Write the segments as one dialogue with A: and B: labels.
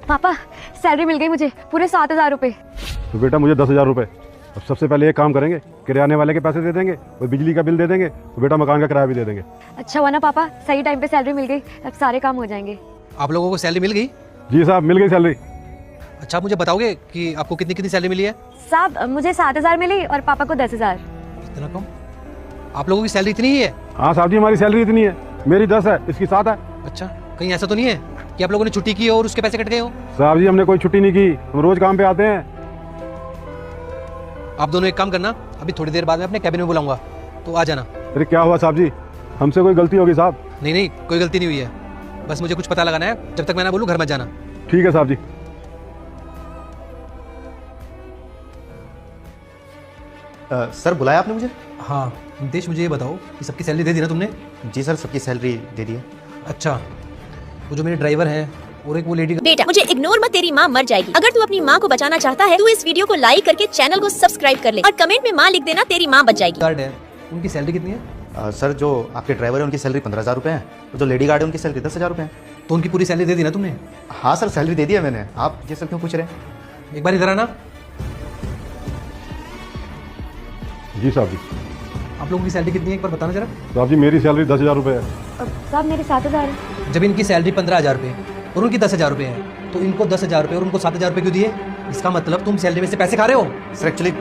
A: पापा सैलरी मिल गई मुझे, पूरे 7,000 रुपये।
B: तो बेटा मुझे 10,000 रुपये। अब सबसे पहले एक काम करेंगे, किराने वाले के पैसे दे देंगे और बिजली का बिल दे देंगे, तो बेटा मकान का किराया भी दे देंगे।
A: अच्छा हुआ ना पापा, सही टाइम पे सैलरी मिल गई, अब सारे काम हो जाएंगे।
C: आप लोगों को सैलरी मिल गई?
B: जी साहब, मिल गई सैलरी।
C: अच्छा, आप मुझे बताओगे कि आपको कितनी कितनी सैलरी मिली है?
A: साहब मुझे 7,000 मिली और पापा को 10,000।
C: इतना कम? आप लोगों की सैलरी इतनी ही है?
B: हाँ साहब जी, हमारी सैलरी इतनी है, मेरी 10 है, इसकी 7 है।
C: अच्छा, कहीं ऐसा तो नहीं है कि आप लोगों ने छुट्टी की हो और उसके पैसे कट गए हो?
B: साहब जी, हमने कोई छुट्टी नहीं की, हम रोज काम पे आते हैं।
C: आप दोनों एक काम करना, अभी थोड़ी देर बाद मैं अपने कैबिन में बुलाऊंगा, तो आ जाना।
B: अरे क्या हुआ साहब जी, हमसे कोई गलती होगी साहब?
C: नहीं नहीं, कोई गलती नहीं हुई है, बस मुझे कुछ पता लगाना है, जब तक मैं ना बोलूँ घर मत जाना।
B: ठीक है साहब जी।
D: सर बुलाया आपने मुझे?
C: हाँ नितेश, मुझे ये बताओ कि सबकी सैलरी दे दी ना तुमने?
D: जी सर, सबकी सैलरी दे दी है।
C: अच्छा, वो जो मेरे ड्राइवर हैं और एक वो लेडी
E: बेटा मुझे इग्नोर मत, तेरी माँ मर जाएगी। अगर तू अपनी माँ को बचाना चाहता है तो इस वीडियो को लाइक करके चैनल को सब्सक्राइब कर ले और कमेंट में माँ लिख देना, तेरी माँ बच जाएगी।
C: गार्ड है, उनकी सैलरी कितनी है?
D: सर जो आपके ड्राइवर है उनकी सैलरी 15,000 रुपये है, और जो लेडी गार्ड है उनकी सैलरी 10,000 रुपये है।
C: तो उनकी पूरी सैलरी दे दी ना तुमने?
D: हाँ सर, सैलरी दे दी है मैंने। आप ये सब क्यों पूछ रहे हैं?
C: एक बार इधर आना।
B: जी साहब जी।
C: आप लोगों की सैलरी कितनी है एक बार बताना जरा।
B: साहब जी, मेरी सैलरी 10,000 रुपये है।
A: साहब मेरे 7,000 है।
C: जब इनकी सैलरी 15,000 रुपये और उनकी 10,000 रुपये है, तो इनको 10,000 रुपये और उनको 7,000 रुपये क्यों दिए? इसका मतलब तुम सैलरी में से पैसे खा रहे हो।
D: सर एक्चुअली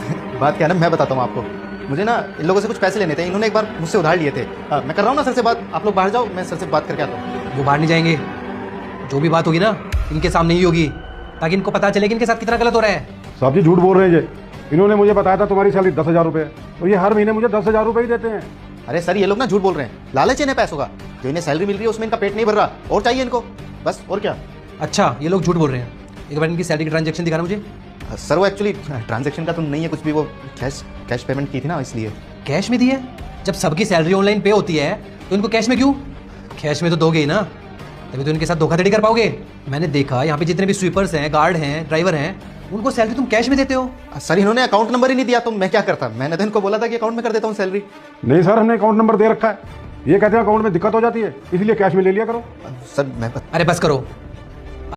D: बात क्या है ना, मैं बताता हूँ आपको। मुझे ना इन लोगों से कुछ पैसे लेने थे, इन्होंने एक बार मुझसे उधार लिए थे। मैं कर रहा हूँ ना सर से बात, आप लोग बाहर जाओ, मैं सर से बात करके आता हूँ।
C: वो बाहर नहीं जाएंगे, जो भी बात होगी ना इनके सामने ही होगी, ताकि इनको पता चले कि इनके साथ कितना गलत हो रहा है।
B: साहब जी झूठ बोल रहे हैं ये, इन्होंने मुझे बताया था तुम्हारी सैलरी 10,000 रुपये है, और ये हर महीने मुझे 10,000 रुपये ही देते हैं।
D: अरे सर, ये लोग ना झूठ बोल रहे हैं, लालच है इन्हें पैसों का। जो इन्हें सैलरी मिल रही है उसमें इनका पेट नहीं भर रहा, और चाहिए इनको, बस और क्या।
C: अच्छा, ये लोग झूठ बोल रहे हैं। एक बार इनकी सैलरी की ट्रांजैक्शन दिखाना मुझे।
D: सर वो एक्चुअली ट्रांजैक्शन का तो नहीं है कुछ भी, वो कैश पेमेंट की थी ना, इसलिए।
C: कैश में दी है? जब सबकी सैलरी ऑनलाइन पे होती है तो इनको कैश में क्यों? कैश में तो दोगे ही ना, तभी तो इनके साथ धोखाधड़ी कर पाओगे। मैंने देखा यहाँ पे जितने भी स्वीपर्स हैं, गार्ड हैं, ड्राइवर हैं, उनको सैलरी तुम कैश में देते हो।
D: सर इन्होंने अकाउंट नंबर ही नहीं दिया, तो मैं क्या करता? मैंने तो इनको बोला था कि अकाउंट में कर देता हूँ सैलरी।
B: नहीं सर, हमने अकाउंट नंबर दे रखा है, ये कहते हैं अकाउंट में दिक्कत हो जाती है, इसलिए कैश में ले लिया करो।
D: सर मैं
C: अरे बस करो,